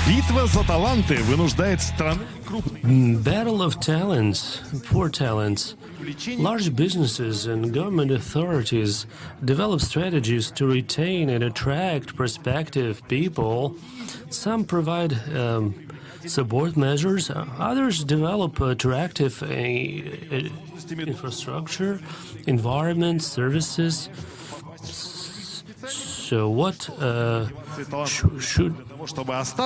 Битва за таланты вынуждает страны крупные. Battle of talents, poor talents. Large businesses and government authorities develop strategies to retain and attract prospective people. Some provide support measures, others develop attractive infrastructure, environment, services. So what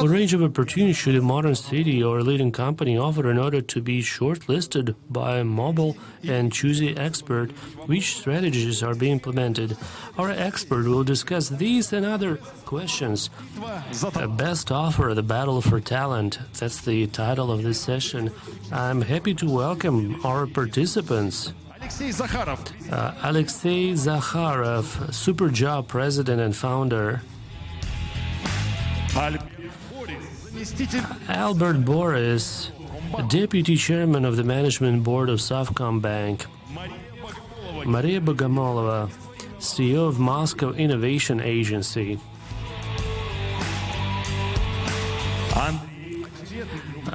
range of opportunities should a modern city or a leading company offer in order to be shortlisted by a mobile and choosy expert? Which strategies are being implemented? Our expert will discuss these and other questions. The best offer, the battle for talent. That's the title of this session. I'm happy to welcome our participants. Alexey Zakharov. Alexey Zakharov, SUPERJOB president and founder. Albert Boris, deputy chairman of the management board of SOVKOMBANK. Mariya Bogomolova, CEO of Moscow Innovation Agency.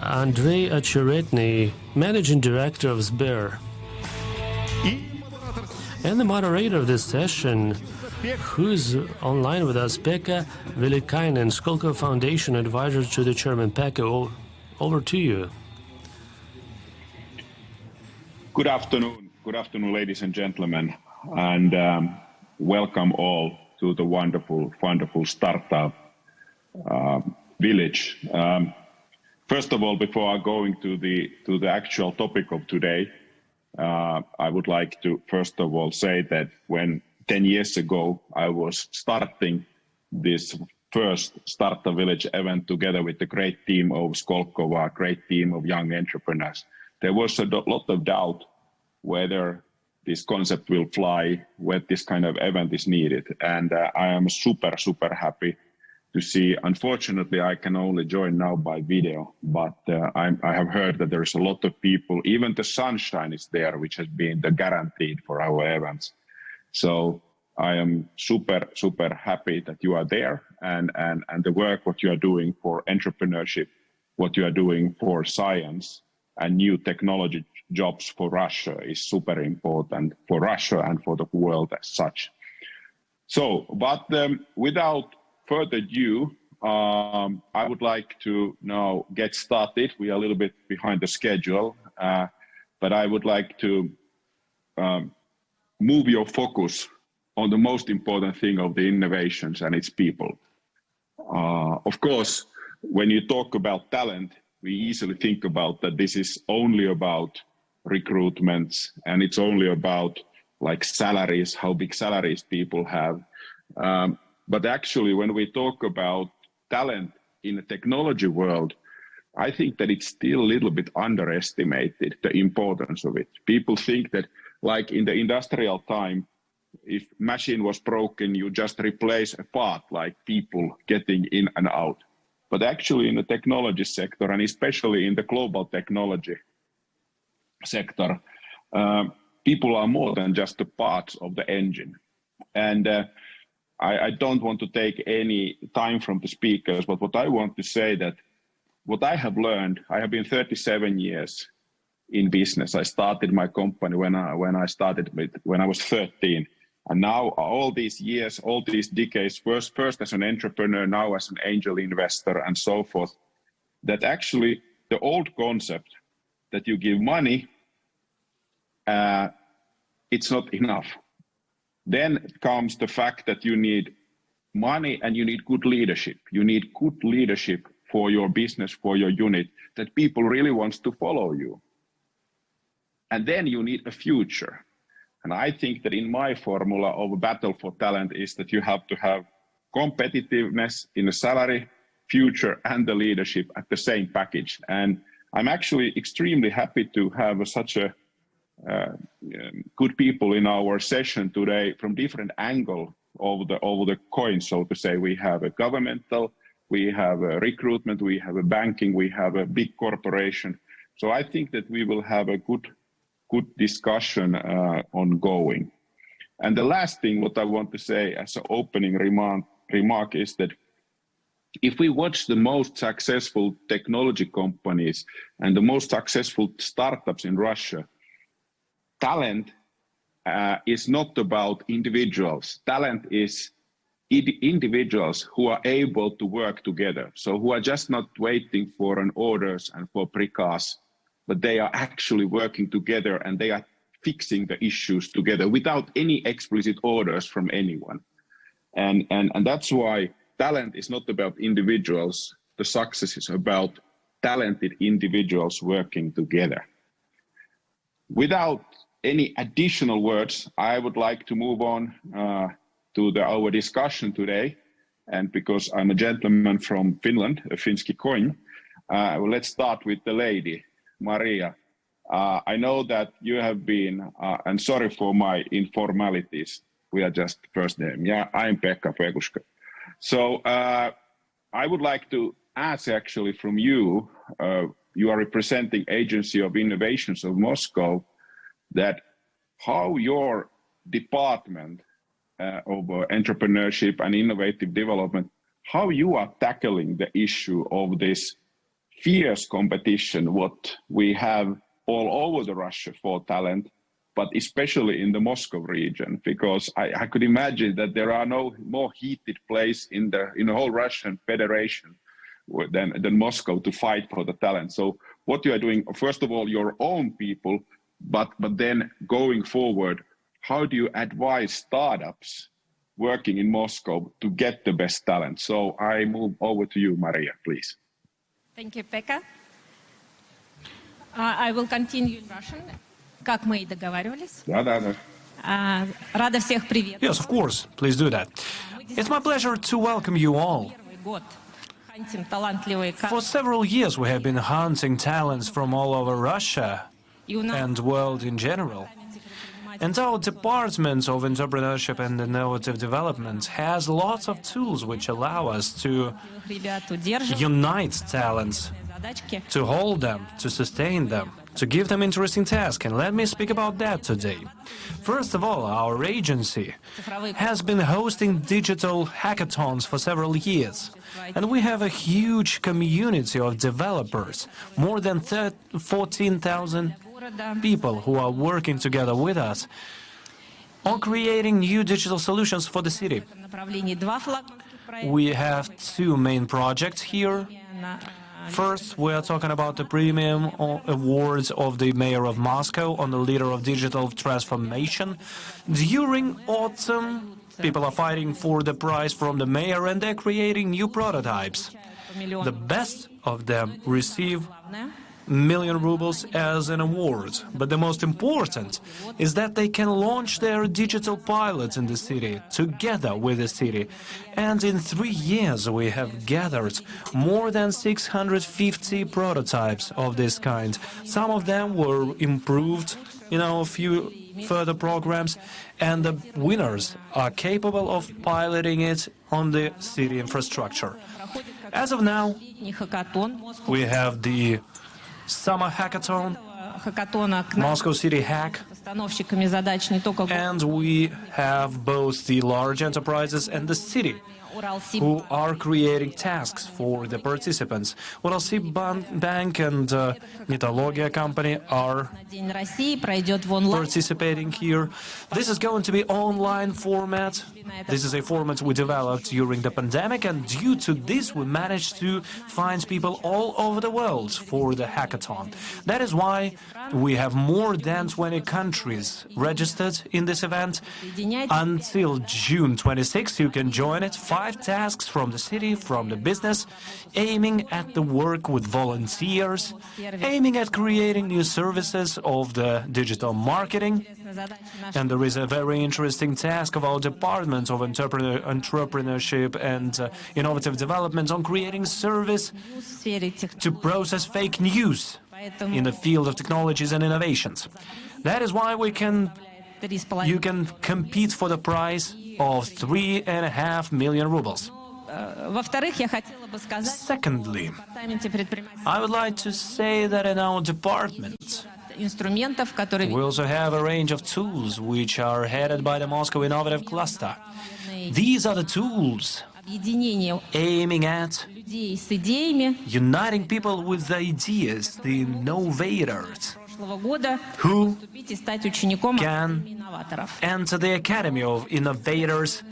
Andrey Ocheretnyi, managing director of SBER. And the moderator of this session, who's online with us, Pekka, Viljakainen, SKOLKOVO Foundation advisor to the chairman. Pekka, over to you. Good afternoon, ladies and gentlemen, and welcome all to the wonderful startup village. First of all, before going to the actual topic of today, I would like to first of all say that when 10 years ago I was starting this first Startup Village event together with the great team of SKOLKOVO, a great team of young entrepreneurs, there was a lot of doubt whether this concept will fly, whether this kind of event is needed. And I am super happy to see. Unfortunately, I can only join now by video, but I have heard that there is a lot of people, even the sunshine is there, which has been the guaranteed for our events. So I am super happy that you are there, and the work what you are doing for entrepreneurship, what you are doing for science and new technology jobs for Russia is super important for Russia and for the world as such. So, but without further ado, I would like to now get started. We are a little bit behind the schedule, but I would like to move your focus on the most important thing of the innovations, and it's people. Of course, when you talk about talent, we easily think about that this is only about recruitments, and it's only about like salaries, how big salaries people have. But actually, when we talk about talent in the technology world, I think that it's still a little bit underestimated, the importance of it. People think that, like in the industrial time, if machine was broken, you just replace a part, like people getting in and out. But actually in the technology sector, and especially in the global technology sector, people are more than just the parts of the engine. And I don't want to take any time from the speakers, but what I want to say that what I have learned, I have been 37 years in business. I started my company when I was 13. And now all these years, all these decades, first as an entrepreneur, now as an angel investor and so forth, that actually the old concept that you give money, it's not enough. Then comes the fact that you need money and you need good leadership. You need good leadership for your business, for your unit, that people really want to follow you. And then you need a future. And I think that in my formula of a battle for talent is that you have to have competitiveness in the salary, future, and the leadership at the same package. And I'm actually extremely happy to have such a good people in our session today from different angle of the coin, so to say. We have a governmental, we have a recruitment, we have a banking, we have a big corporation. So I think that we will have a good discussion ongoing. And the last thing what I want to say as an opening remark is that if we watch the most successful technology companies and the most successful startups in Russia, talent is not about individuals. Talent is individuals who are able to work together. So who are just not waiting for an orders and for precast, but they are actually working together and they are fixing the issues together without any explicit orders from anyone. And that's why talent is not about individuals. The success is about talented individuals working together. Without any additional words, I would like to move on to our discussion today. And because I'm a gentleman from Finland, a Finski coin, let's start with the lady, Mariya. I know that you have been, and sorry for my informalities, we are just first name. Yeah, I'm Pekka. So I would like to ask actually from you, you are representing Agency of Innovations of Moscow, that how your department of entrepreneurship and innovative development, how you are tackling the issue of this fierce competition, what we have all over the Russia for talent, but especially in the Moscow region, because I could imagine that there are no more heated place in the whole Russian Federation than Moscow to fight for the talent. So what you are doing, first of all, your own people, but then going forward, how do you advise startups working in Moscow to get the best talent? So I move over to you, Mariya, please. Thank you, Pekka. I will continue in Russian, как мы и договаривались. Да. Рада всех приветствовать. Yes, of course. Please do that. It's my pleasure to welcome you all. Первый год хантим талантливые кадры. For several years we have been hunting talents from all over Russia and world in general. And our Department of Entrepreneurship and Innovative Development has lots of tools which allow us to Ребят удерживаем unite talents, задачки. to hold them, to sustain them, to give them interesting tasks. And let me speak about that today. First of all, our agency has been hosting digital hackathons for several years. And we have a huge community of developers, more than 14,000 people who are working together with us on creating new digital solutions for the city. В направлении два флагманских проекта. We have two main projects here. First, we are talking about the premium awards of the Mayor of Moscow on the leader of digital transformation. During autumn, people are fighting for the prize from the mayor and they're creating new prototypes. The best of them receive million rubles as an award. But the most important is that they can launch their digital pilots in the city together with the city. And in 3 years we have gathered more than 650 prototypes of this kind. Some of them were improved in a few further programs, and the winners are capable of piloting it on the city infrastructure. As of now, we have the Summer Hackathon, Хакатона к нам Moscow City Hack, постановщиками задач не только and we have both the large enterprises and the city who are creating tasks for the participants. Uralsibbank and Metallurgia company are День России пройдет в онлайн. participating here. This is going to be online format. This is a format we developed during the pandemic, and due to this we managed to find people all over the world for the hackathon. That is why we have more than 20 countries registered in this event. Until June 26th you can join it. 5 tasks from the city, from the business, aiming at the work with volunteers, aiming at creating new services of the digital marketing. And there is a very interesting task of our Department of Entrepreneurship and Innovative Development on creating service to process fake news in the field of technologies and innovations. That is why you can compete for the prize of 3.5 million rubles. Во-вторых, я хотела бы сказать, Secondly, в департаменте предпринимательства I would like to say that in our department инструментов, которые we also have a range of tools which are headed by the Moscow Innovative Cluster. These are the tools Объединение aiming at людей с идеями uniting people with ideas, the innovators, прошлого года who вступить и стать учеником can Академии инноваторов. enter the Academy of Innovators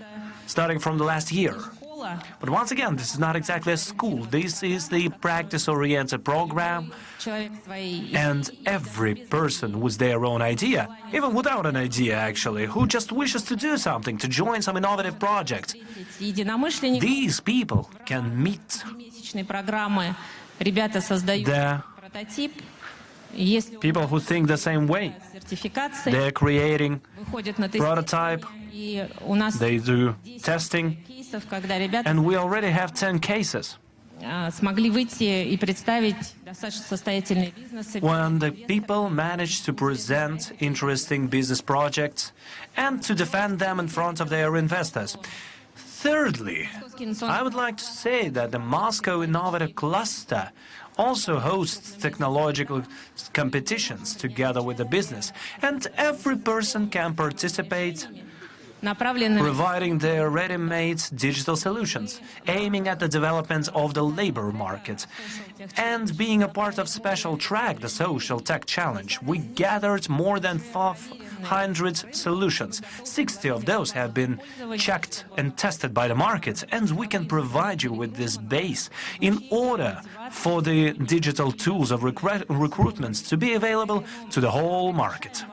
starting from the last year. Школа, But once again, this is not exactly a school. This is the practice-oriented program, человек своей and every person with their own idea, even without an idea actually, who just wishes to do something, to join some innovative project, единомышленников, these people can meet месячной программы. Ребята создают the прототип. Если people who think the same way. сертификации They're creating выходят на prototype, тестирование, и у нас they do testing, кейсов, когда ребята and we already have 10 cases смогли выйти и представить достаточно состоятельные бизнесы. when the people manage to present interesting business projects and to defend them in front of their investors. Thirdly, I would like to say that the Moscow Innovative Cluster also hosts technological competitions together with the business, and every person can participate, направлены providing their ready-made digital solutions, aiming at the development of the labor market. And being a part of special track, the Social Tech Challenge, we gathered more than 500 solutions. 60 of those have been checked and tested by the market, and we can provide you with this base in order for the digital tools of recruitment to be available to the whole market.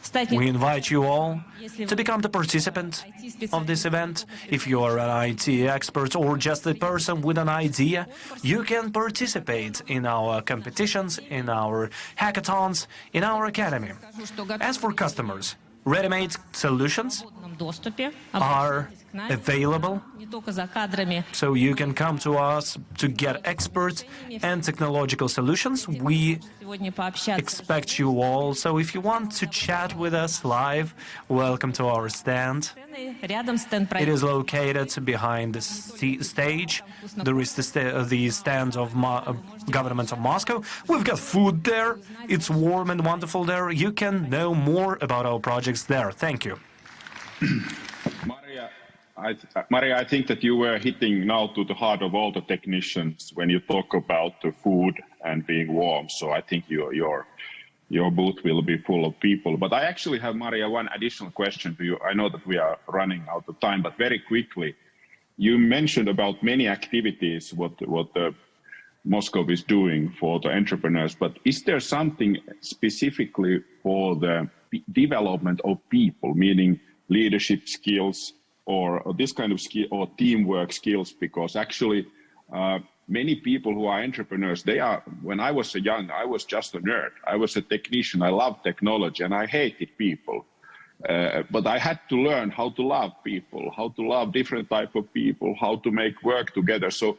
стать We invite you all to become the participant of this event. If you are an IT expert or just a person with an idea, you can participate in our competitions, in our hackathons, in our academy. As for customers, ready-made solutions в доступе, are обратитесь к нам, available, не только за кадрами. so you can come to us to get expert and technological solutions. We Сегодня пообщаться. expect you all. So if you want to chat with us live, welcome to our stand. Рядом стенд It is located behind the stage. There is the stand of government of Moscow. We've got food there. It's warm and wonderful there. You can know more about our projects there. Thank you. Mariya, I think that you were hitting now to the heart of all the technicians when you talk about the food and being warm. So I think your booth will be full of people. But I actually have, Mariya, one additional question to you. I know that we are running out of time, but very quickly, you mentioned about many activities what the Moscow is doing for the entrepreneurs. But is there something specifically for the development of people, meaning leadership skills or this kind of skill or teamwork skills? Because actually many people who are entrepreneurs, when I was young, I was just a nerd. I was a technician. I loved technology and I hated people. But I had to learn how to love people, how to love different type of people, how to make work together. So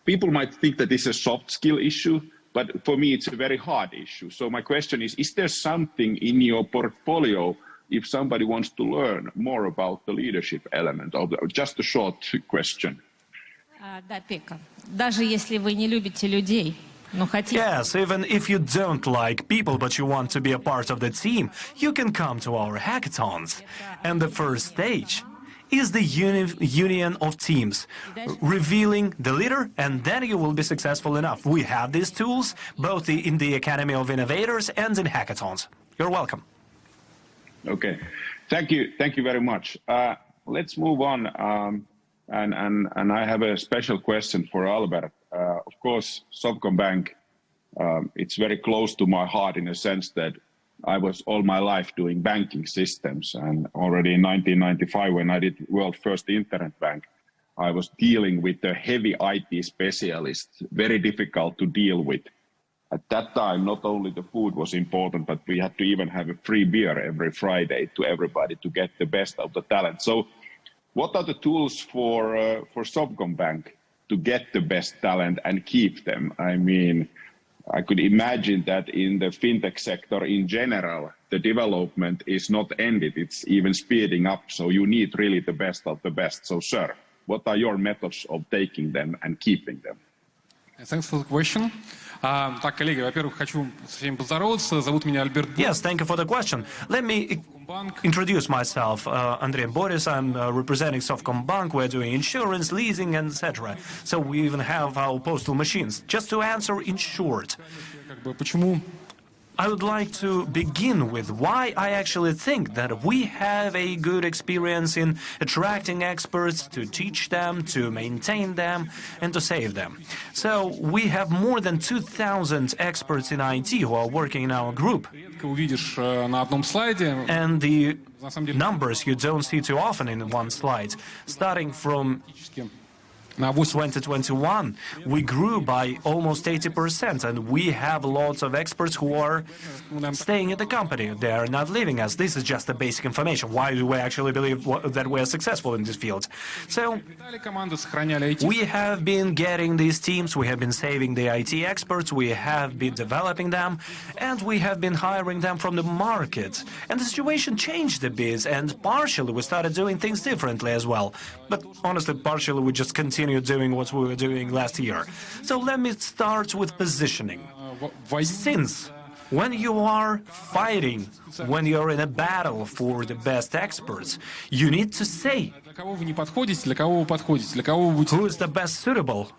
people might think that it's a soft skill issue, but for me, it's a very hard issue. So my question is there something in your portfolio if somebody wants to learn more about the leadership element of just a short question? Да, Pekka. Даже если вы не любите людей, но хотите... Yes, even if you don't like people but you want to be a part of the team, you can come to our hackathons. And the first stage is the union of teams, revealing the leader, and then you will be successful enough. We have these tools both in the Academy of Innovators and in hackathons. You're welcome. Okay, thank you very much. Let's move on, and I have a special question for Albert. Of course, SOVKOMBANK, it's very close to my heart in a sense that I was all my life doing banking systems, and already in 1995 when I did world's first internet bank, I was dealing with a heavy IT specialist, very difficult to deal with. At that time, not only the food was important, but we had to even have a free beer every Friday to everybody to get the best of the talent. So what are the tools for SOVKOMBANK to get the best talent and keep them? I mean, I could imagine that in the fintech sector in general, the development is not ended, it's even speeding up. So you need really the best of the best. So, sir, what are your methods of taking them and keeping them? Thanks for the question. Так, коллеги, во-первых, хочу со всеми поздороваться. Зовут меня Альберт. Yes, thank you for the question. Let me introduce myself, Andrey and Boris. I'm representing SOVKOMBANK. We're doing insurance, leasing, and etc. So we even have our postal machines. Just to answer in short, Почему I would like to begin with why I actually think that we have a good experience in attracting experts, to teach them, to maintain them, and to save them. So we have more than 2,000 experts in IT who are working in our group. ты увидишь на одном слайде, And the numbers you don't see too often in one slide. Starting from на 8 2021, we grew by almost 80%, and we have lots of experts who are staying at the company. They are not leaving us. This is just the basic information. Why do we actually believe that we are successful in this field? So команды сохраняли IT. we have been getting these teams, we have been saving the IT experts, we have been developing them, and we have been hiring them from the market. And the situation changed a bit, and partially we started doing things differently as well. But honestly, partially we just continued doing what we were doing last year. So let me start with positioning. Since when you are fighting, when you're in a battle for the best experts, you need to say Для кого вы не подходите, для кого вы подходите, для кого вы будете... who is the best suitable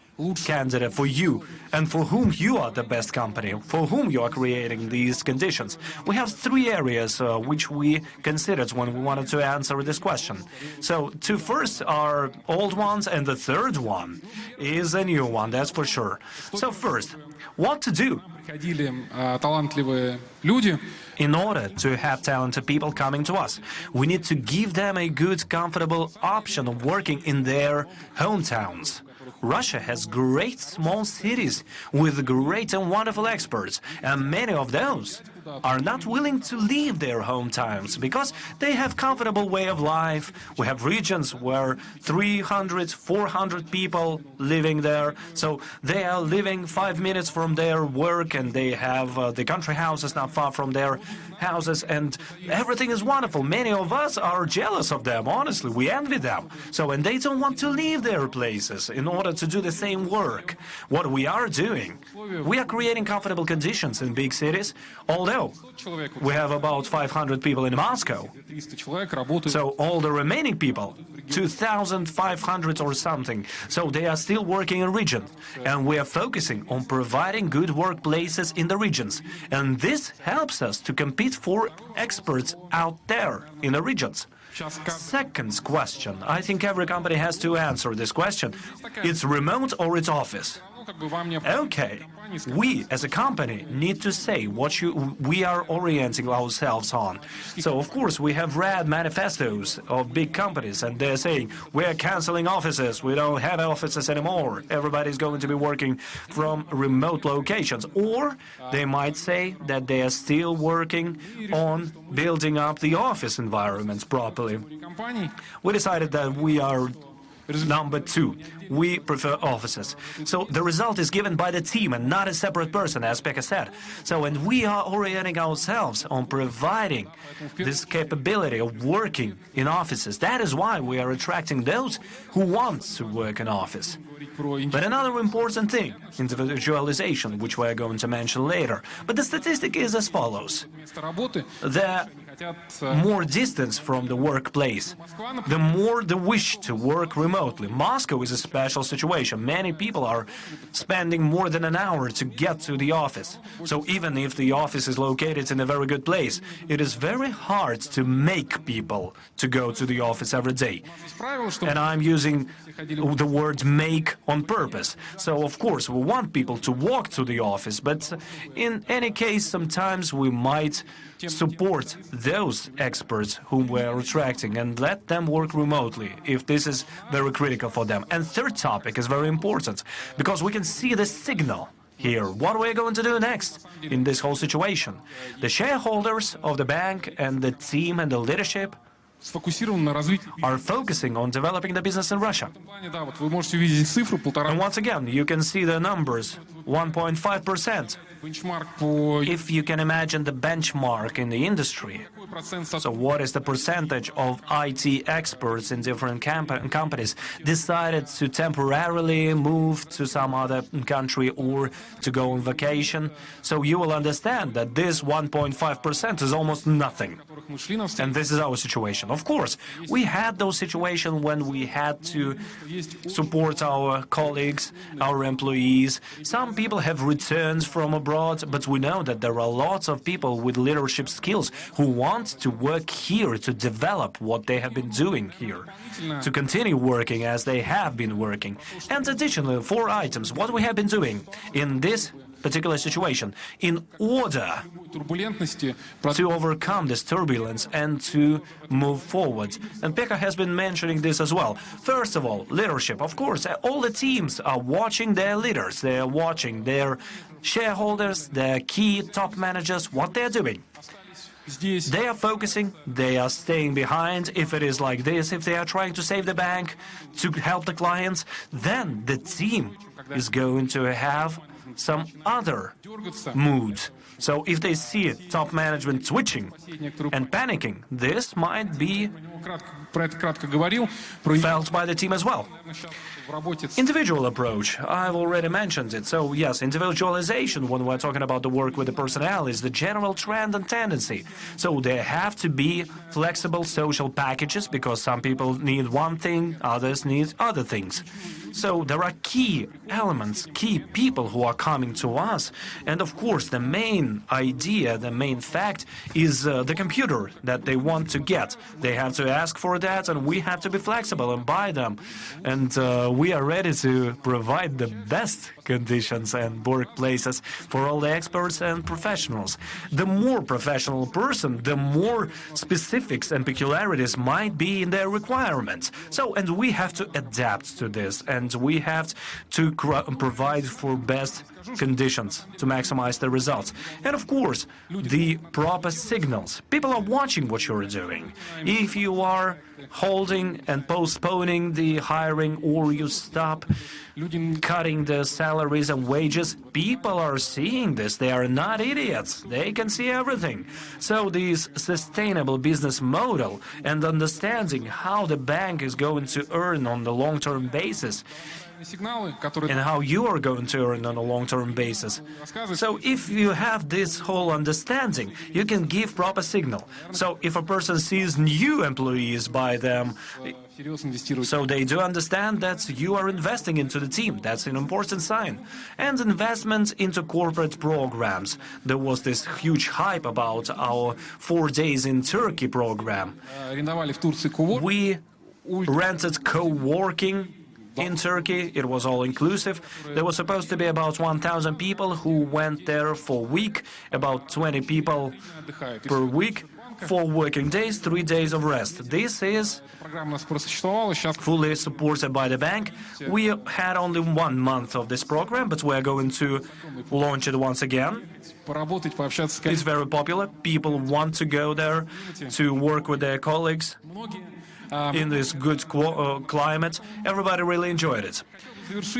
candidate for you, and for whom you are the best company, for whom you are creating these conditions. We have three areas which we considered when we wanted to answer this question. So two first are old ones, and the third one is a new one, that's for sure. So first, what to do Приходили талантливые люди, in order to have talented people coming to us? We need to give them a good, comfortable option of working in their hometowns. Russia has great small cities with great and wonderful experts, and many of those are not willing to leave their hometowns because they have comfortable way of life. We have regions where 300, 400 people living there, so they are living 5 minutes from their work, and they have the country houses not far from their houses, and everything is wonderful. Many of us are jealous of them, honestly, we envy them. So, and they don't want to leave their places in order to do the same work. What we are doing, we are creating comfortable conditions in big cities, although we have about 500 people in Moscow. 300 человек работают. So all the remaining people, 2,500 or something, so they are still working in regions. And we are focusing on providing good workplaces in the regions. And this helps us to compete for experts out there in the regions. Second question, I think every company has to answer this question. It's remote or it's office? Okay, we as a company need to say what we are orienting ourselves on. So of course we have read manifestos of big companies, and they're saying we are canceling offices, we don't have offices anymore, everybody's going to be working from remote locations. Or they might say that they are still working on building up the office environments properly. We decided that we are number two. We prefer offices. So the result is given by the team and not a separate person, as Pekka said. So, and we are orienting ourselves on providing this capability of working in offices. That is why we are attracting those who want to work in office. But another important thing, individualization, which we are going to mention later. But the statistic is as follows. The more distance from the workplace, the more the wish to work remotely. Moscow is a special situation. Many people are spending more than an hour to get to the office. So even if the office is located in a very good place, it is very hard to make people to go to the office every day. And I'm using the word make on purpose. So of course we want people to walk to the office, but in any case sometimes we might support those experts whom we are attracting and let them work remotely if this is very critical for them. And third topic is very important because we can see the signal here. What are we going to do next in this whole situation? The shareholders of the bank and the team and the leadership are focusing on developing the business in Russia. And once again, you can see the numbers, 1.5%. If you can imagine the benchmark in the industry, So what is the percentage of IT experts in different companies decided to temporarily move to some other country or to go on vacation? So you will understand that this 1.5% is almost nothing. And this is our situation. Of course, we had those situations when we had to support our colleagues, our employees. Some people have returned from abroad, but we know that there are lots of people with leadership skills who want to work here, to develop what they have been doing here, to continue working as they have been working. And additionally, 4 items, what we have been doing in this particular situation in order to overcome this turbulence and to move forward. And Pekka has been mentioning this as well. First of all, leadership. Of course, all the teams are watching their leaders. They are watching their shareholders, their key top managers, what they're doing. They are focusing, they are staying behind. If it is like this, if they are trying to save the bank, to help the clients, then the team is going to have some other mood. So if they see top management switching and panicking, this might be felt by the team as well. Individual approach, I've already mentioned it. So yes, individualization, when we're talking about the work with the personnel, is the general trend and tendency. So there have to be flexible social packages because some people need one thing, others need other things. So there are key elements, key people who are coming to us. And of course, the main idea, the main fact is the computer that they want to get. They have to ask for that, and we have to be flexible and buy them. And we are ready to provide the best conditions and workplaces for all the experts and professionals. The more professional person, the more specifics and peculiarities might be in their requirements. So, and we have to adapt to this, and we have to provide for best conditions to maximize the results. And of course, the proper signals. People are watching what you're doing. If you are holding and postponing the hiring, or you stop cutting the salaries and wages, people are seeing this. They are not idiots. They can see everything. So this sustainable business model and understanding how the bank is going to earn on the long-term basis and how you are going to earn on a long-term basis. So if you have this whole understanding, you can give proper signal. So if a person sees new employees by them, so they do understand that you are investing into the team. That's an important sign. And investment into corporate programs. There was this huge hype about our 4 days in Turkey program. We rented co-working in Turkey. It was all-inclusive. There was supposed to be about 1,000 people who went there for a week, about 20 people per week, 4 working days, 3 days of rest. This is fully supported by the bank. We had only 1 month of this program, but we're going to launch it once again. It's very popular. People want to go there to work with their colleagues in this good climate. Everybody really enjoyed it.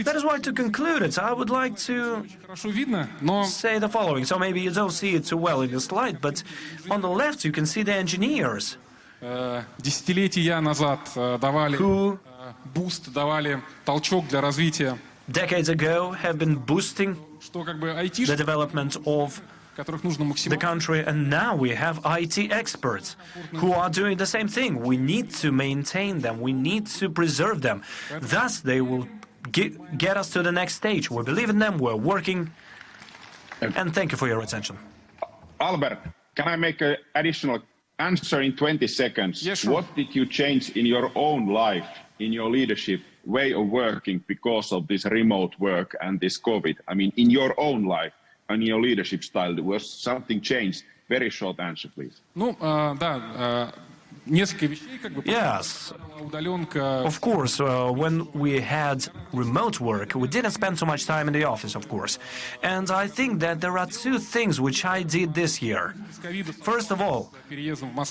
That is why, to conclude it, I would like to say the following. So maybe you don't see it too well in the slide, but on the left you can see the engineers who decades ago have been boosting the development of the country, and now we have IT experts who are doing the same thing. We need to maintain them, we need to preserve them. Thus, they will get us to the next stage. We believe in them, we're working, and thank you for your attention. Albert, can I make an additional answer in 20 seconds? Yes, sure. What did you change in your own life, in your leadership, way of working because of this remote work and this COVID? I mean, in your own life and your leadership style, there was something changed? Very short answer, please. Yes, of course, when we had remote work, we didn't spend so much time in the office, of course. And I think that there are 2 things which I did this year. First of all,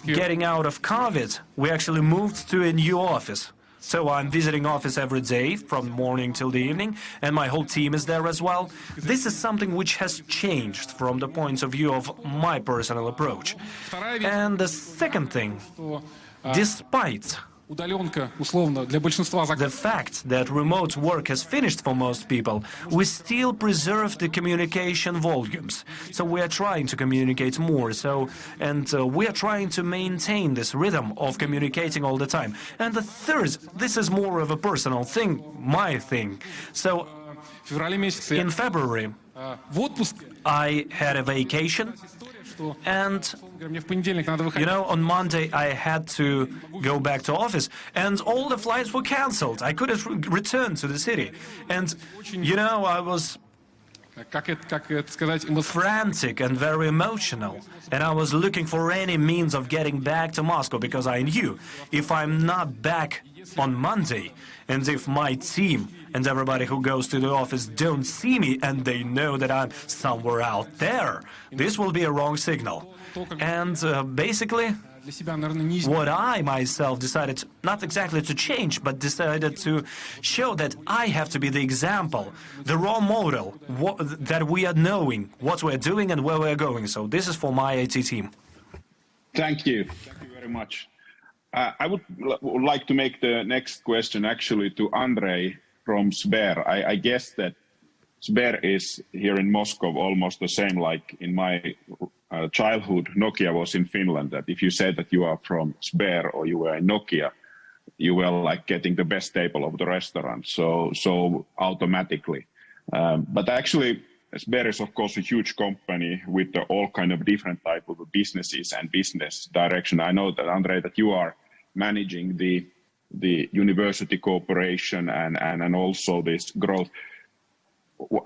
getting out of COVID, we actually moved to a new office. So I'm visiting office every day from morning till the evening, and my whole team is there as well. This is something which has changed from the point of view of my personal approach. And the second thing, despite Удаленка, условно, для большинства the fact that remote work has finished for most people, we still preserve the communication volumes. So we are trying to communicate more. And we are trying to maintain this rhythm of communicating all the time. And the third, this is more of a personal thing, my thing. So в феврале месяце in February, в отпуск. I had a vacation. And, Мне в понедельник надо you выходить. know, on Monday I had to go back to office, and all the flights were cancelled. I couldn't return to the city. And, you know, I was Как это сказать, frantic and very emotional. And I was looking for any means of getting back to Moscow, because I knew if I'm not back on Monday, and if my team and everybody who goes to the office don't see me and they know that I'm somewhere out there, this will be a wrong signal. And basically, для себя, наверное, не what I myself decided, not exactly to change, but decided to show that I have to be the example, the role model, that we are knowing what we're doing and where we're going. So this is for my IT team. Thank you. Thank you very much. I would like to make the next question actually to Andrey from SBER. I guess that SBER is here in Moscow almost the same like in my childhood. Nokia was in Finland, that if you said that you are from SBER or you were in Nokia, you were like getting the best table of the restaurant, so automatically. But actually, SBER is of course a huge company with all kind of different type of businesses and business direction. I know that, Andrey, that you are managing the university cooperation and also this growth.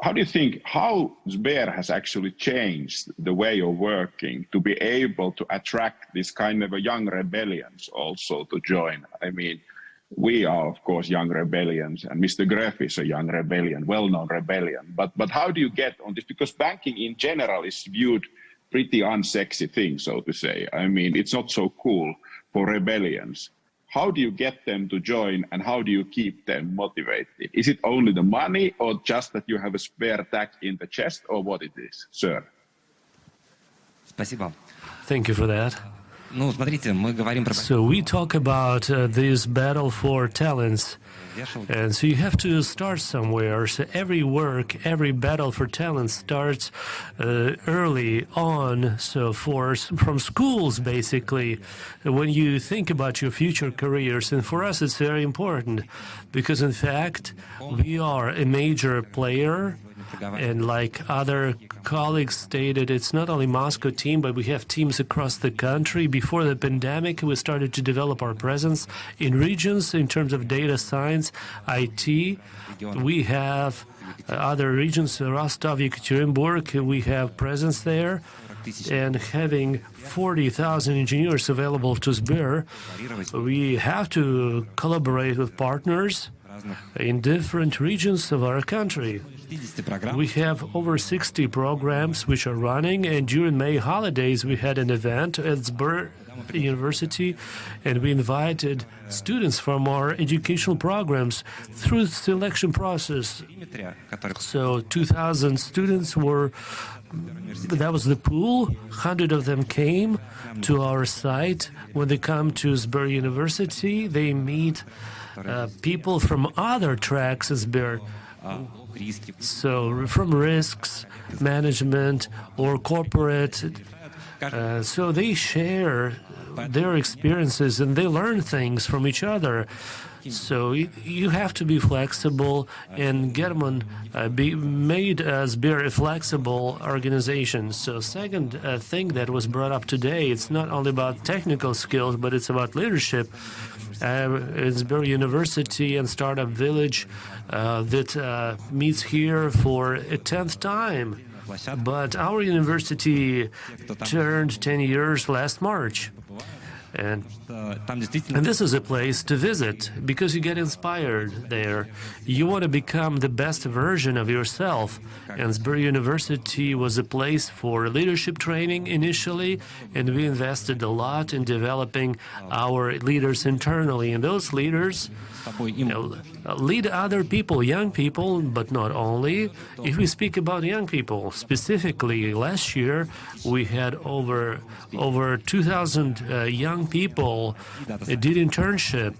How do you think how SBER has actually changed the way of working to be able to attract this kind of a young rebellions also to join? I mean, we are of course young rebellions, and Mr. Greff is a young rebellion, well-known rebellion. But how do you get on this? Because banking in general is viewed pretty unsexy thing, so to say. I mean, it's not so cool for rebellions. How do you get them to join, and how do you keep them motivated? Is it only the money, or just that you have a spare tag in the chest, or what it is, sir? Спасибо. Thank you for that. Ну, смотрите, мы говорим про... So we talk about this battle for talents. And so you have to start somewhere. So every work, every battle for talent starts early on. So from schools, basically, when you think about your future careers. And for us, it's very important because, in fact, we are a major player. And like other colleagues stated, it's not only Moscow team, but we have teams across the country. Before the pandemic, we started to develop our presence in regions in terms of data science, IT. We have other regions, Rostov, Yekaterinburg, we have presence there. And having 40,000 engineers available to SBER, we have to collaborate with partners in different regions of our country. We have over 60 programs which are running, and during May holidays we had an event at SBER University, and we invited students from our educational programs through the selection process. So 2,000 students were, that was the pool. 100 of them came to our site. When they come to SBER University, they meet people from other tracks at SBER. So from risks management or corporate, so they share their experiences and they learn things from each other. So you have to be flexible and get them on, be made as SBER a flexible organization. So second thing that was brought up today, it's not only about technical skills, but it's about leadership. It's SBER University and Startup Village that meets here for a 10th time. But our university turned 10 years last March. And Там действительно this is a place to visit because you get inspired there. You want to become the best version of yourself. And SBER University was a place for leadership training initially, and we invested a lot in developing our leaders internally. And those leaders lead other people, young people, but not only. If we speak about young people, specifically last year, we had over 2,000 young people did internship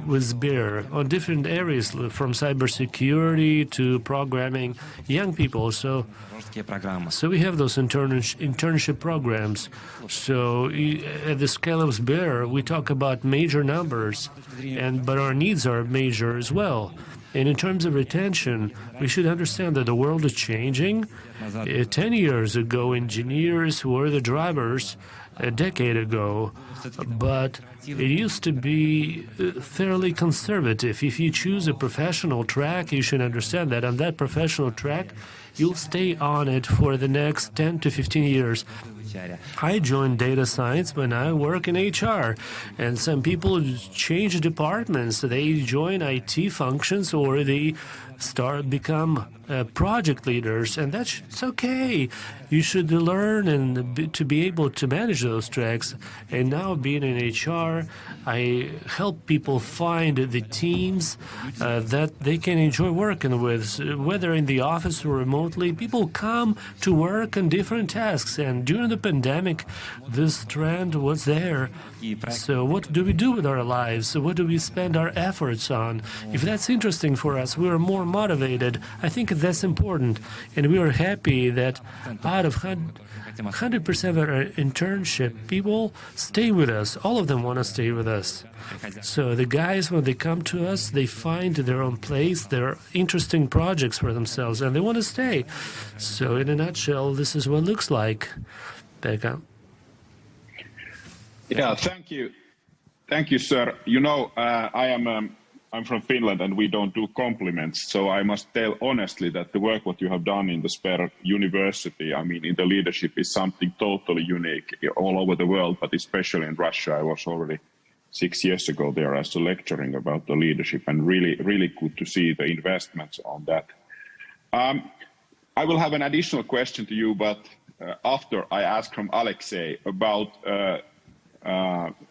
with SBER on different areas, from cybersecurity to programming, young people. So we have those internship programs. So at the scale of SBER, we talk about major numbers, but our needs are major as well. And in terms of retention, we should understand that the world is changing. 10 years ago, engineers were the drivers, a decade ago, but it used to be fairly conservative. If you choose a professional track, you should understand that on that professional track, you'll stay on it for the next 10 to 15 years. I joined data science when I work in HR, and some people change departments. They join IT functions or they become project leaders, and that's okay. You should learn to be able to manage those tracks. And now, being in HR, I help people find the teams that they can enjoy working with, whether in the office or remotely. People come to work on different tasks, and during the pandemic, this trend was there. So what do we do with our lives? What do we spend our efforts on? If that's interesting for us, we are more motivated. I think that's important. And we are happy that out of 100% of our internship, people stay with us. All of them want to stay with us. So the guys, when they come to us, they find their own place, their interesting projects for themselves, and they want to stay. So in a nutshell, this is what it looks like. Pekka. Yeah, thank you. Thank you, sir. You know, I'm from Finland and we don't do compliments. So I must tell honestly that the work what you have done in the SBER University, I mean, in the leadership is something totally unique all over the world, but especially in Russia. I was already 6 years ago there as a lecturing about the leadership, and really, really good to see the investments on that. I will have an additional question to you, but after I ask from Alexey about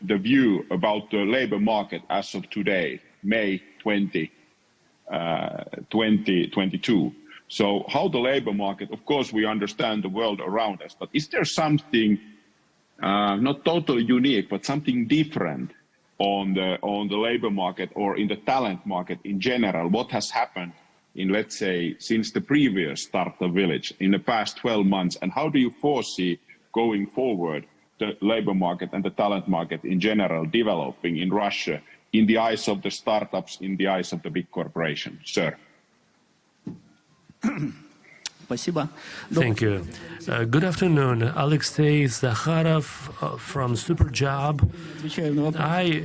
the view about the labor market as of today, May 2022. So how the labor market, of course, we understand the world around us, but is there something not totally unique, but something different on the labor market or in the talent market in general? What has happened in, let's say, since the previous Startup Village in the past 12 months, and how do you foresee going forward the labor market and the talent market in general developing in Russia in the eyes of the startups, in the eyes of the big corporations? Sir. Thank you. Good afternoon. Alexey, Zakharov from SUPERJOB. I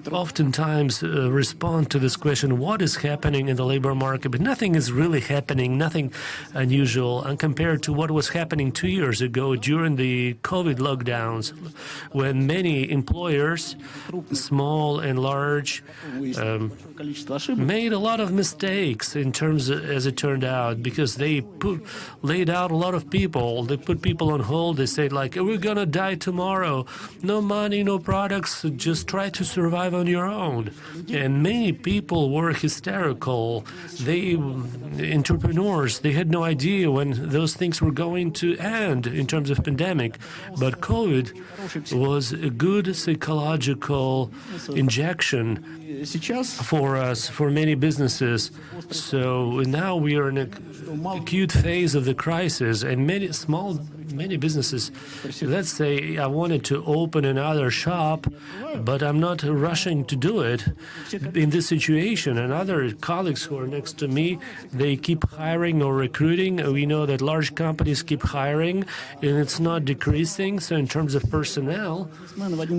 oftentimes respond to this question, what is happening in the labor market? But nothing is really happening, nothing unusual, and compared to what was happening 2 years ago during the COVID lockdowns, when many employers, small and large, made a lot of mistakes in terms of, as it turned out, because they laid out a lot of people. They put people on hold. They said, like, we're going to die tomorrow. No money, no products. Just try to survive on your own. And many people were hysterical. Entrepreneurs, they had no idea when those things were going to end in terms of pandemic. But COVID was a good psychological injection for us, for many businesses. So now we are in an acute phase of the crisis, and many businesses, let's say I wanted to open another shop, but I'm not rushing to do it. In this situation, and other colleagues who are next to me, they keep hiring or recruiting. We know that large companies keep hiring, and it's not decreasing. So in terms of personnel,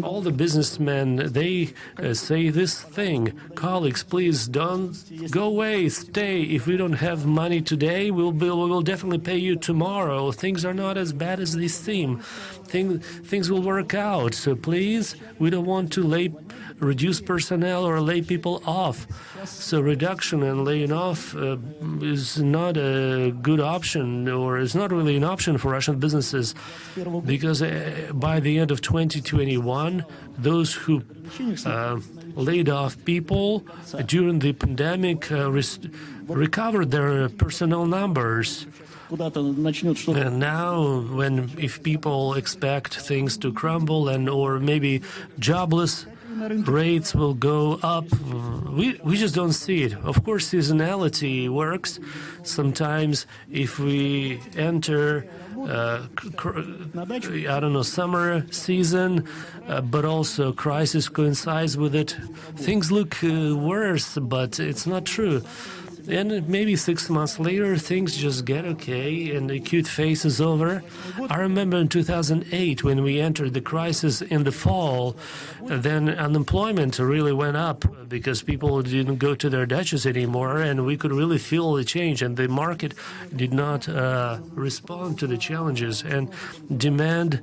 all the businessmen, they say this thing: colleagues, please don't go away, stay. If we don't have money today, we'll definitely pay you tomorrow. Things are not as bad as they seem. Things will work out. So please, we don't want to reduce personnel or lay people off. So reduction and laying off is not a good option, or is not really an option for Russian businesses, because by the end of 2021, those who laid off people during the pandemic recovered their personnel numbers. And now, if people expect things to crumble or maybe jobless rates will go up, we just don't see it. Of course, seasonality works. Sometimes if we enter summer season, but also crisis coincides with it, things look worse, but it's not true. And maybe 6 months later, things just get okay and the acute phase is over. I remember in 2008, when we entered the crisis in the fall, then unemployment really went up because people didn't go to their dachas anymore, and we could really feel the change, and the market did not respond to the challenges. And demand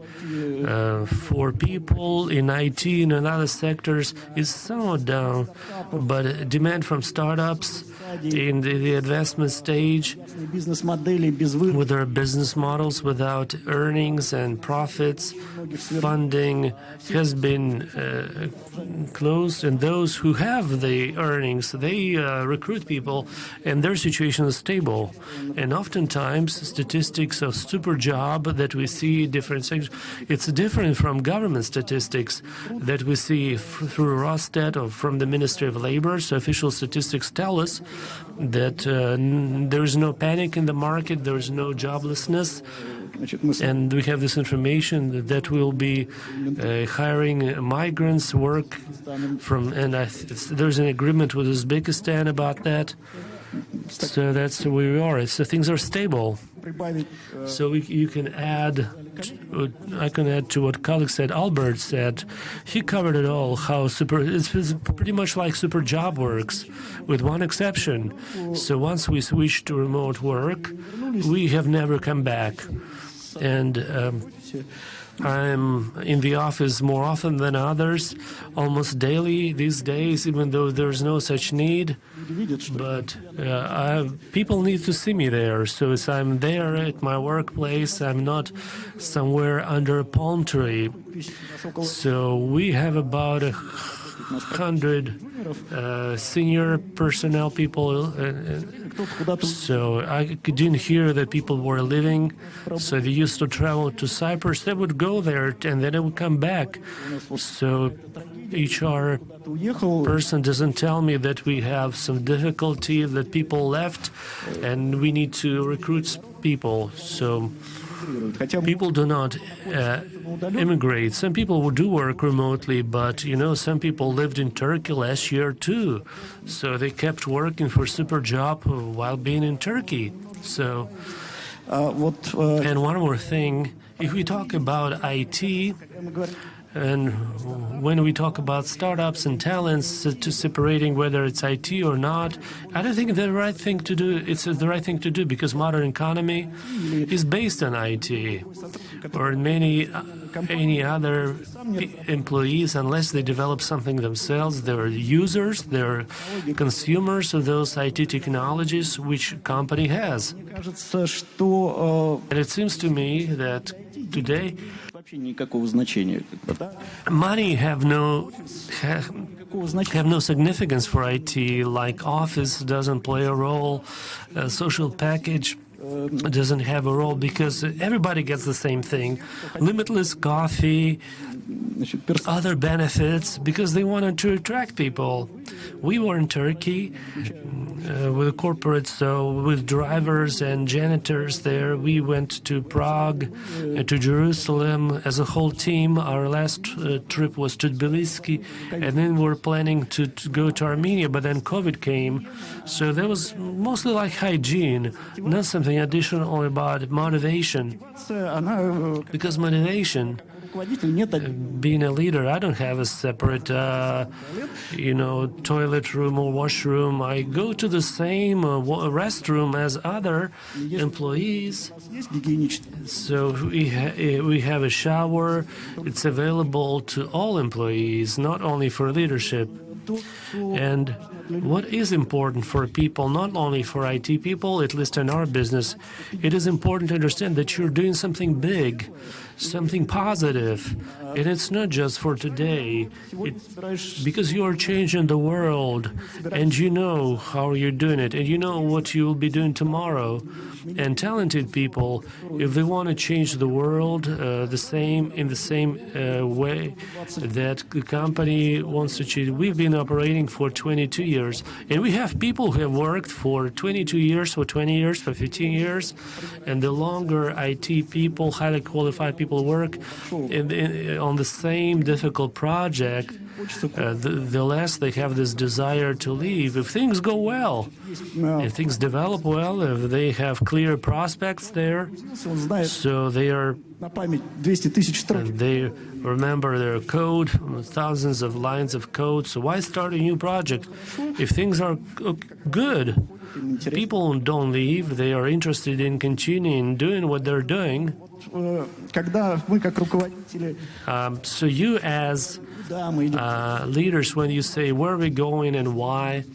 for people in IT and in other sectors is somewhat down, but demand from startups in the advancement stage with their business models without earnings and profits, funding has been closed, and those who have the earnings, they recruit people, and their situation is stable. And oftentimes statistics of SUPERJOB that we see different sectors, it's different from government statistics that we see through Rosstat or from the Ministry of Labor. So official statistics tell us that there is no panic in the market, there is no joblessness, and we have this information that we'll be hiring migrants work from, and there's an agreement with Uzbekistan about that. So that's where we are. So things are stable. So you can add, I can add to what colleague said, Albert said. He covered it all, how it's pretty much like SUPERJOB works, with one exception. So once we switched to remote work, we have never come back. And I'm in the office more often than others, almost daily these days, even though there's no such need. But people need to see me there. So as I'm there at my workplace, I'm not somewhere under a palm tree. So we have about 100 senior personnel people. So I didn't hear that people were leaving. So they used to travel to Cyprus. They would go there and then they would come back. So HR person doesn't tell me that we have some difficulty, that people left and we need to recruit people. So people do not immigrate. Some people do work remotely, but some people lived in Turkey last year too. So they kept working for SUPERJOB while being in Turkey. So, and one more thing, if we talk about IT, and when we talk about startups and talents, to separating whether it's IT or not, I don't think the right thing to do. It's the right thing to do because modern economy is based on IT, or any other employees, unless they develop something themselves, they're users, they're consumers of those IT technologies which company has. And it seems to me that today money have no significance for IT, like office doesn't play a role, social package doesn't have a role because everybody gets the same thing, limitless coffee, other benefits, because they wanted to attract people. We were in Turkey with a corporate, so with drivers and janitors there. We went to Prague, to Jerusalem as a whole team. Our last trip was to Tbilisi, and then we were planning to go to Armenia, but then COVID came. So that was mostly like hygiene, not something additional about motivation. Because motivation, being a leader, I don't have a separate, toilet room or washroom. I go to the same restroom as other employees. So we have a shower. It's available to all employees, not only for leadership. And what is important for people, not only for IT people, at least in our business, it is important to understand that you're doing something big, something positive. And it's not just for today, because you are changing the world, and you know how you're doing it, and you know what you will be doing tomorrow. And talented people, if they want to change the world in the same way that the company wants to change. We've been operating for 22 years, and we have people who have worked for 22 years, for 20 years, for 15 years, and the longer IT people, highly qualified people work on the same difficult project, the less they have this desire to leave. If things go well, if things develop well, if they have clear prospects there, so they remember their code, thousands of lines of code. So why start a new project if things are good? People don't leave. They are interested in continuing doing what they're doing. So you as leaders, when you say where are we going and why,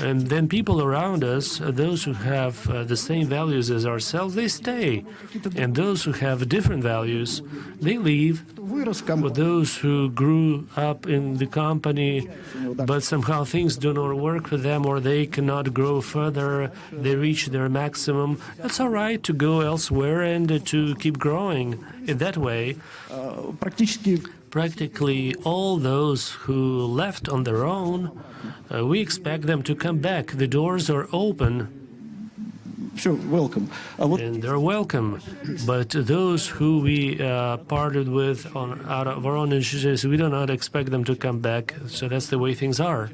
and then people around us, those who have the same values as ourselves, they stay. And those who have different values, they leave. But those who grew up in the company, but somehow things do not work for them, or they cannot grow further, they reach their maximum, it's all right to go elsewhere and to keep growing in that way. Practically all those who left on their own, we expect them to come back. The doors are open. And they're welcome. But those who we parted with out of our own initiatives, we do not expect them to come back. So that's the way things are.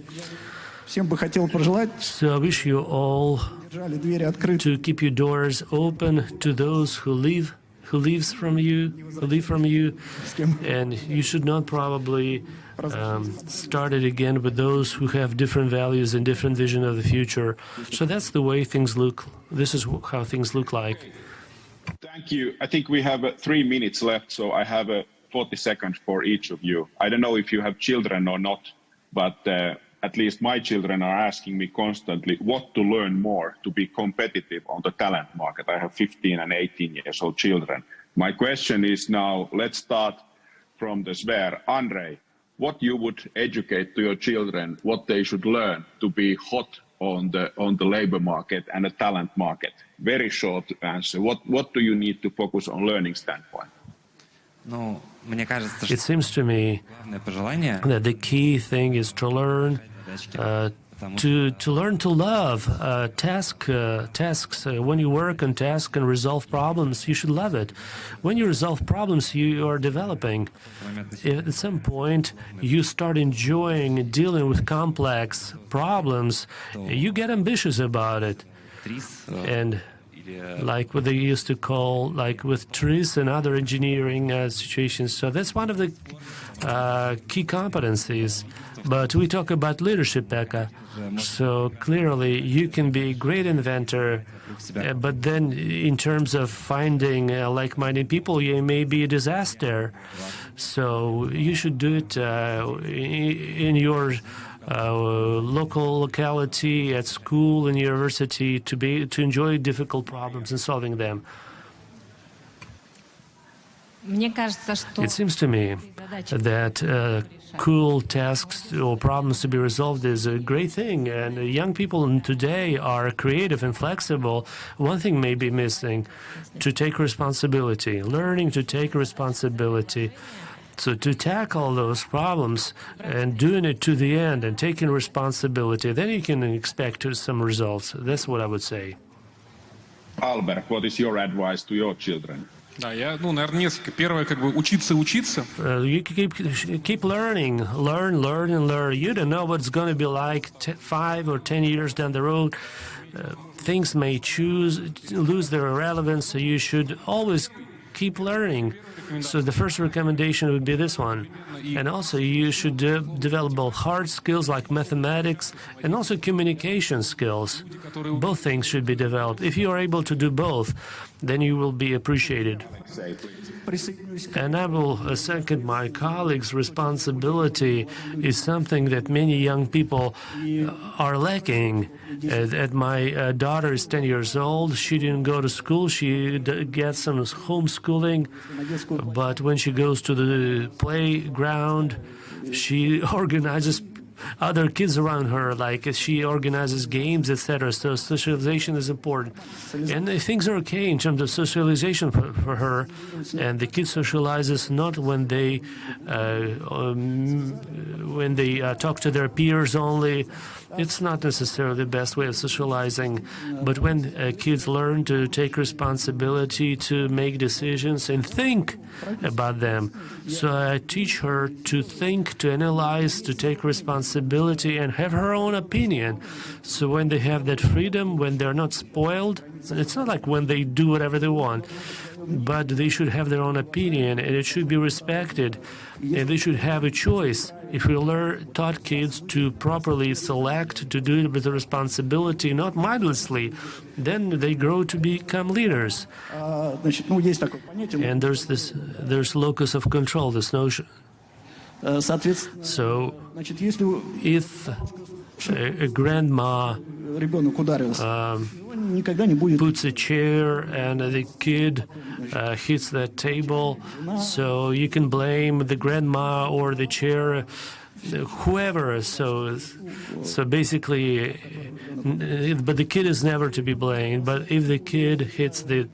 So I wish you all to keep your doors open to those who leave from you, and you should not probably start it again with those who have different values and different vision of the future. So that's the way things look. This is how things look like. Thank you. I think we have 3 minutes left, so I have 40 seconds for each of you. I don't know if you have children or not, but at least my children are asking me constantly what to learn more to be competitive on the talent market. I have 15 and 18 years old children. My question is now, let's start from the SBER. Andrey, what you would educate to your children, what they should learn to be hot on the labor market and the talent market? Very short answer. What do you need to focus on learning standpoint? It seems to me that the key thing is to learn to love tasks. When you work on tasks and resolve problems, you should love it. When you resolve problems, you are developing. At some point, you start enjoying dealing with complex problems. You get ambitious about it. And like what they used to call, like with trees and other engineering situations. So that's one of the key competencies. But we talk about leadership, Pekka. So clearly you can be a great inventor, but then in terms of finding like-minded people, you may be a disaster. So you should do it in your local locality, at school, in university, to enjoy difficult problems and solving them. It seems to me that cool tasks or problems to be resolved is a great thing, and young people today are creative and flexible. One thing may be missing: to take responsibility, learning to take responsibility. So to tackle those problems and doing it to the end and taking responsibility, then you can expect some results. That's what I would say. Albert, what is your advice to your children? Да, наверное, несколько. Первое, учиться. You keep learning, learn and learn. You don't know what's going to be like 5 or 10 years down the road. Things may lose their relevance, so you should always keep learning. So the first recommendation would be this one. And also you should develop both hard skills like mathematics and also communication skills. Both things should be developed. If you are able to do both, then you will be appreciated. And I will second my colleague's responsibility is something that many young people are lacking. My daughter is 10 years old. She didn't go to school. She gets some homeschooling. But when she goes to the playground, she organizes other kids around her, like she organizes games, etc. So socialization is important. And things are okay in terms of socialization for her. And the kid socializes not when they talk to their peers only. It's not necessarily the best way of socializing, but when kids learn to take responsibility, to make decisions and think about them. So I teach her to think, to analyze, to take responsibility and have her own opinion. So when they have that freedom, when they're not spoiled, it's not like when they do whatever they want, but they should have their own opinion and it should be respected and they should have a choice. If we taught kids to properly select, to do it with a responsibility, not mindlessly, then they grow to become leaders. And there's locus of control, this notion. So if a grandma puts a chair and the kid hits that table, so you can blame the grandma or the chair, whoever. So basically, but the kid is never to be blamed. But if the kid hits the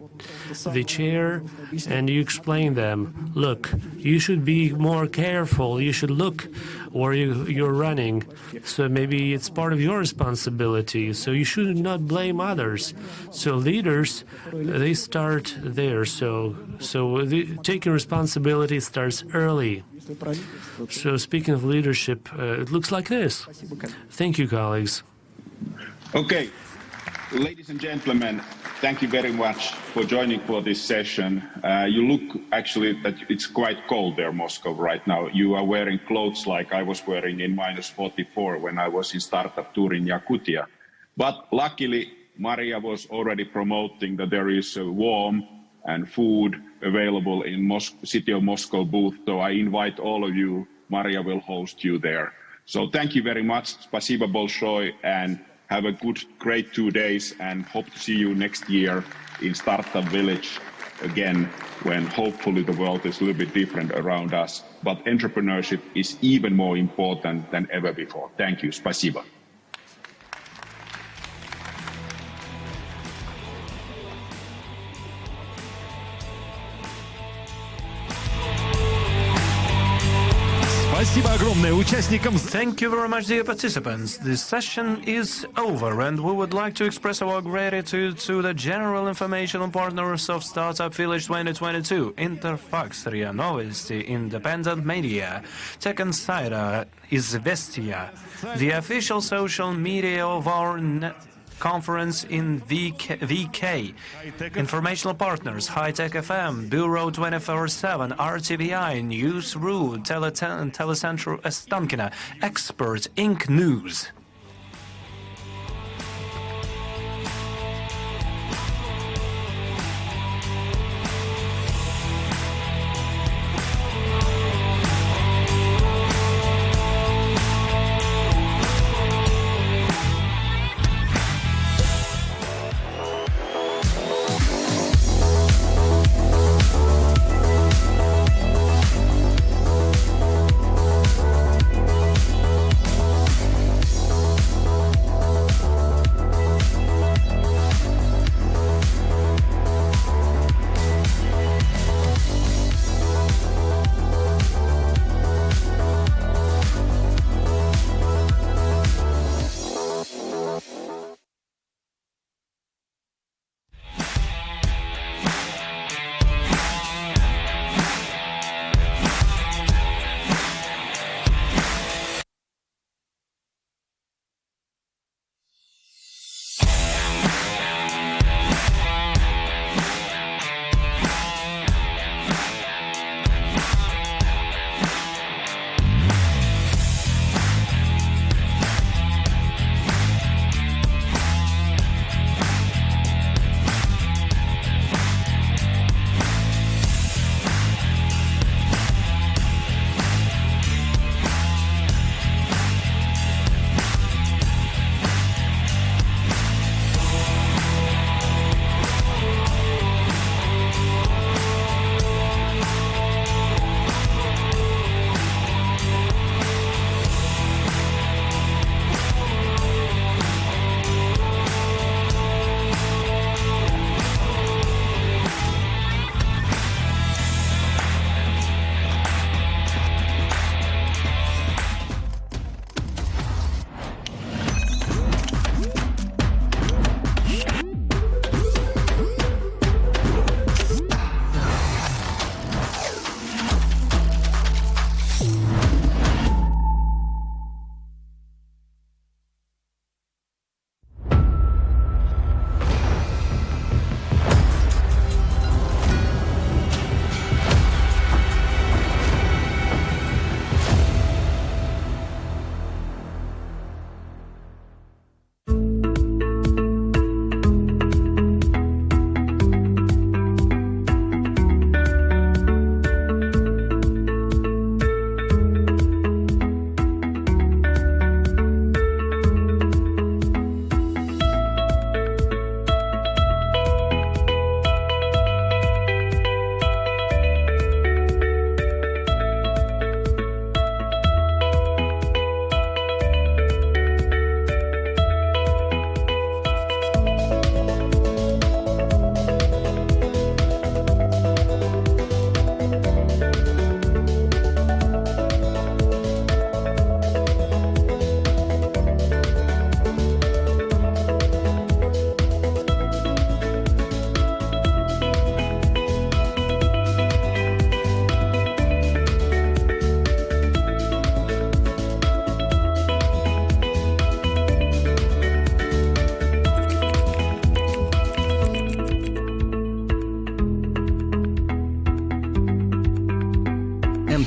chair and you explain them, look, you should be more careful, you should look, or you're running, so maybe it's part of your responsibility, so you should not blame others. So leaders, they start there, so taking responsibility starts early. So speaking of leadership, it looks like this. Thank you, colleagues. Okay, ladies and gentlemen, thank you very much for joining for this session. You look actually that it's quite cold there, Moscow, right now. You are wearing clothes like I was wearing in -44 when I was in startup tour in Yakutia. But luckily, Mariya was already promoting that there is warm and food available in City of Moscow booth. So I invite all of you, Mariya will host you there. So thank you very much. Spasibo bolshoy, and have a great 2 days, and hope to see you next year in Startup Village again, when hopefully the world is a little bit different around us. But entrepreneurship is even more important than ever before. Thank you. Spasibo. Спасибо огромное участникам. Thank you very much, dear participants. This session is over, and we would like to express our gratitude to the general informational partners of Startup Village 2022, Interfax, RIA Novosti, Independent Media, Tech Insider, Izvestia, the official social media of our conference in VK. Informational partners, High Tech FM, Bureau 24/7, RTVI, News.ru, Telecentro Estankina, Expert Inc. News.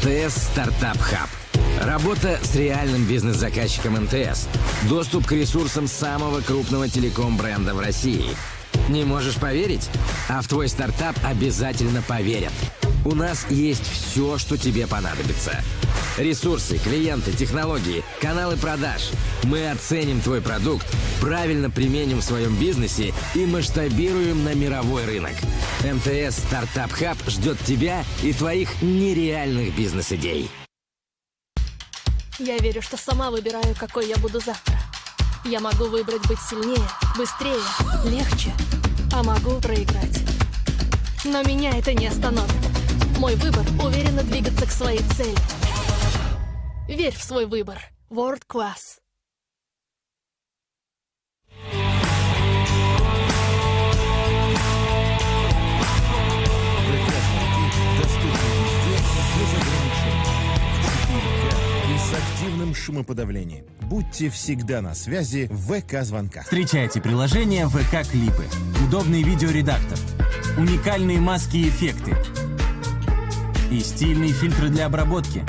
МТС Стартап Хаб. Работа с реальным бизнес-заказчиком МТС. Доступ к ресурсам самого крупного телеком-бренда в России. Не можешь поверить? А в твой стартап обязательно поверят. У нас есть все, что тебе понадобится. Ресурсы, клиенты, технологии, каналы продаж. Мы оценим твой продукт, правильно применим в своем бизнесе и масштабируем на мировой рынок. МТС Стартап Хаб ждет тебя и твоих нереальных бизнес-идей. Я верю, что сама выбираю, какой я буду завтра. Я могу выбрать быть сильнее, быстрее, легче, а могу проиграть. Но меня это не остановит. Мой выбор — уверенно двигаться к своей цели. Верь в свой выбор. World Class. С активным шумоподавлением. Будьте всегда на связи в ВК-звонках. Встречайте приложение ВК-клипы. Удобный видеоредактор. Уникальные маски и эффекты. И стильные фильтры для обработки.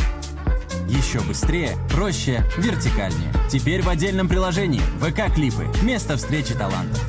Еще быстрее, проще, вертикальнее. Теперь в отдельном приложении ВК-клипы. Место встречи талантов.